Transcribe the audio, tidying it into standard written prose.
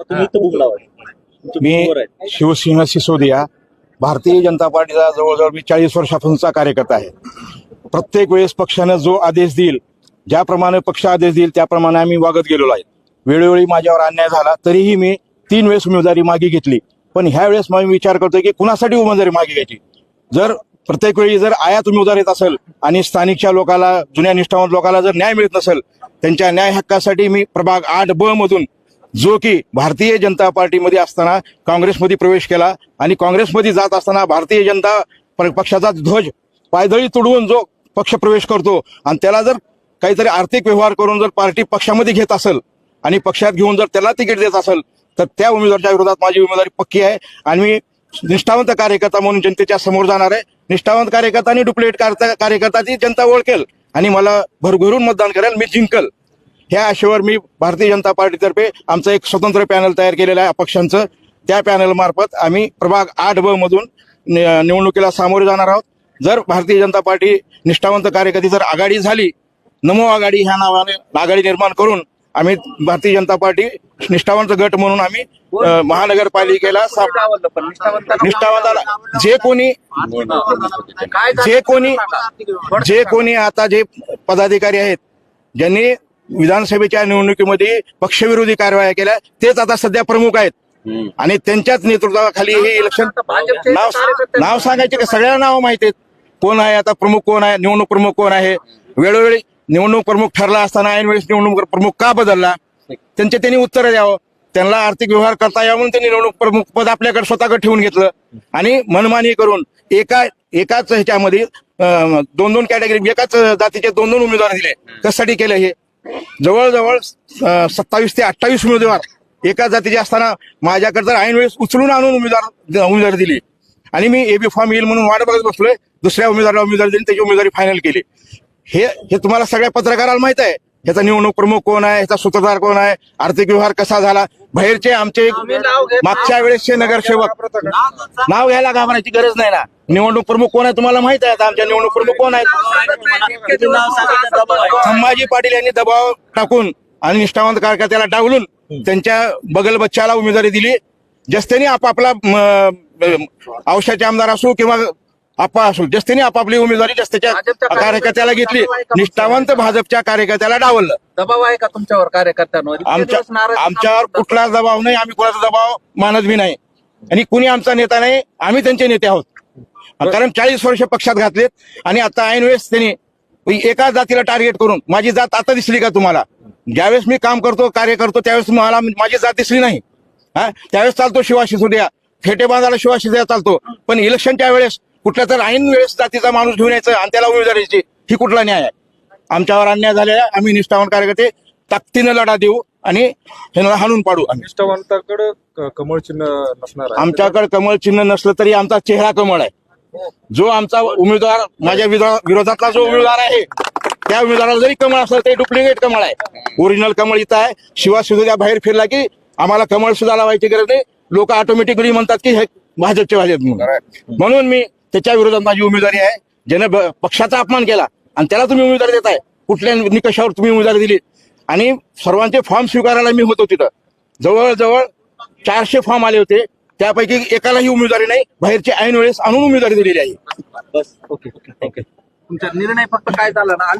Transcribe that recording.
तुम्ही इथं बुक लावा. तुमचं मी बरोबर आहे. शिवसेना सिसोदिया भारतीय जनता पार्टीचा जवळजवळ मी 40 वर्षापासूनचा कार्यकर्ता आहे. प्रत्येक वेळेस पक्षानं जो आदेश देईल, ज्याप्रमाणे पक्ष आदेश देईल त्याप्रमाणे आम्ही वागत गेलेलो आहे. वेळोवेळी माझ्यावर अन्याय झाला तरीही मी 3 वेळेस उमेदवारी मागे घेतली. पण ह्या वेळेस मी विचार करतोय की कुणासाठी उमेदवारी मागे घ्यायची. जर प्रत्येक वेळी जर आयात उमेदवार येत असेल आणि स्थानिकच्या लोकांना, जुन्या निष्ठावंत लोकांना जर न्याय मिळत नसेल, त्यांच्या न्याय हक्कासाठी मी प्रभाग 8B मधून, जो की भारतीय जनता पार्टीमध्ये असताना काँग्रेसमध्ये प्रवेश केला आणि काँग्रेसमध्ये जात असताना भारतीय जनता पक्षाचा ध्वज पायदळी तुडवून जो पक्ष प्रवेश करतो आणि त्याला जर काहीतरी आर्थिक व्यवहार करून जर पार्टी पक्षामध्ये घेत असेल आणि पक्षात घेऊन जर त्याला तिकीट देत असेल तर त्या उमेदवाराच्या विरोधात माझी उमेदवारी पक्की आहे. आणि मी निष्ठावंत कार्यकर्ता म्हणून जनतेच्या समोर जाणार आहे. निष्ठावंत कार्यकर्ता आणि डुप्लिकेट कार्यकर्ता ती जनता ओळखेल आणि मला भरभरून मतदान करेल, मी जिंकल. ह्या आशेवर मी भारतीय जनता पार्टीतर्फे आमचं एक स्वतंत्र पॅनल तयार केलेलं आहे अपक्षांचं. त्या पॅनल मार्फत आम्ही प्रभाग 8B मधून निवडणुकीला सामोरे जाणार आहोत. जर भारतीय जनता पार्टी निष्ठावंत कार्यकर्ती जर आघाडी झाली, नमो आघाडी ह्या नावाने आघाडी निर्माण करून आम्ही भारतीय जनता पार्टी निष्ठावंत गट म्हणून आम्ही महानगरपालिकेला निष्ठावंताला जे कोणी आता जे पदाधिकारी आहेत ज्यांनी विधानसभेच्या निवडणुकीमध्ये पक्षविरोधी कारवाया केल्या तेच आता सध्या प्रमुख आहेत. आणि त्यांच्याच नेतृत्वाखाली हे इलेक्शन नाव सांगायचे का सगळ्यांना नाव माहिती आहेत. कोण आहे आता प्रमुख, कोण आहे निवडणूक प्रमुख, कोण आहे. वेळोवेळी निवडणूक प्रमुख ठरला असताना ऐन वेळेस निवडणूक प्रमुख का बदलला, त्यांनी उत्तर द्यावं. त्यांना आर्थिक व्यवहार करता यावं म्हणून त्यांनी निवडणूक प्रमुख पद आपल्याकडे स्वतःकडे ठेवून घेतलं आणि मनमानी करून एकाच ह्याच्यामध्ये 2-2 कॅटेगरी, एकाच जातीचे 2-2 उमेदवार दिले. कशासाठी केलं हे? जवळजवळ 27 ते 28 उमेदवार एकाच जातीचे असताना माझ्याकडे जर ऐन वेळेस उचलून आणून उमेदवार दिली आणि मी एबी फॉर्म येईल म्हणून वाट बघत बसलोय. दुसऱ्या उमेदवाराला उमेदवारी दिली, त्याची उमेदवारी फायनल केली. हे तुम्हाला सगळ्या पत्रकाराला माहित आहे. ह्याचा निवडणूक प्रमुख कोण आहे, ह्याचा सूत्रधार कोण आहे, आर्थिक व्यवहार कसा झाला. बाहेरचे आमचे मागच्या वेळेसचे नगरसेवक, नाव घ्यायला घाबरायची गरज नाही ना. निवडणूक प्रमुख कोण आहे तुम्हाला माहित आहे. आता आमच्या निवडणूक प्रमुख कोण आहेत? संभाजी पाटील यांनी दबाव टाकून आणि निष्ठावंत कार्यकर्त्याला डावलून त्यांच्या बगल बच्चाला उमेदवारी दिली. जस्तेने आपापला औषधाचे आमदार असो किंवा आपा असो, जस्तेने आपापली उमेदवारी जस्तेच्या कार्यकर्त्याला घेतली. निष्ठावंत भाजपच्या कार्यकर्त्याला डावललं. दबाव आहे का तुमच्यावर कार्यकर्त्यांवर? आमच्यावर कुठलाच दबाव नाही. आम्ही कोणाचा दबाव मानत बी नाही आणि कुणी आमचा नेता नाही. आम्ही त्यांचे नेते आहोत. कारण 40 वर्ष पक्षात घातलेत आणि आता ऐन वेळेस त्यांनी एका जातीला टार्गेट करून, माझी जात आता दिसली का तुम्हाला? ज्यावेळेस मी काम करतो, कार्य करतो त्यावेळेस मला माझी जात दिसली नाही. त्यावेळेस चालतो शिवाशिसोदिया, फेटे बांधायला शिवाशिसोदिया चालतो. पण इलेक्शनच्या वेळेस कुठल्या तर ऐन वेळेस जातीचा माणूस घेऊन यायचं आणि त्याला उमेदवारी द्यायची, ही कुठला न्याय आहे? आमच्यावर अन्याय झालेला. आम्ही निष्ठावान कार्यकर्ते ताकदीनं लढा देऊ आणि ह्यांना हाणून पाडू. निष्ठावंताकडे कमळ चिन्ह नसणार आहे. आमच्याकडे कमळ चिन्ह नसलं तरी आमचा चेहरा कमळ आहे. जो आमचा उमेदवार, माझ्या विरोधातला जो उमेदवार आहे त्या उमेदवाराला जरी कमळ असलं तरी डुप्लिकेट कमळ आहे. ओरिजिनल कमळ इथं आहे. शिवाशिसोदिया बाहेर फिरला की आम्हाला कमळ सुद्धा लावायची गरज नाही. लोक ऑटोमॅटिकली म्हणतात की हे भाजपचे म्हणून मी त्याच्या विरोधात माझी उमेदवारी आहे. ज्याने पक्षाचा अपमान केला आणि त्याला तुम्ही उमेदवारी देताय, कुठल्या निकषावर तुम्ही उमेदवारी दिली? आणि सर्वांचे फॉर्म स्वीकारायला मी होतो तिथं. जवळजवळ 400 फॉर्म आले होते. त्यापैकी एकालाही उमेदवारी नाही. बाहेरचे ऐन वेळेस आणून उमेदवारी दिलेली आहे. बस, ओके. तुमचा निर्णय फक्त काय झाला ना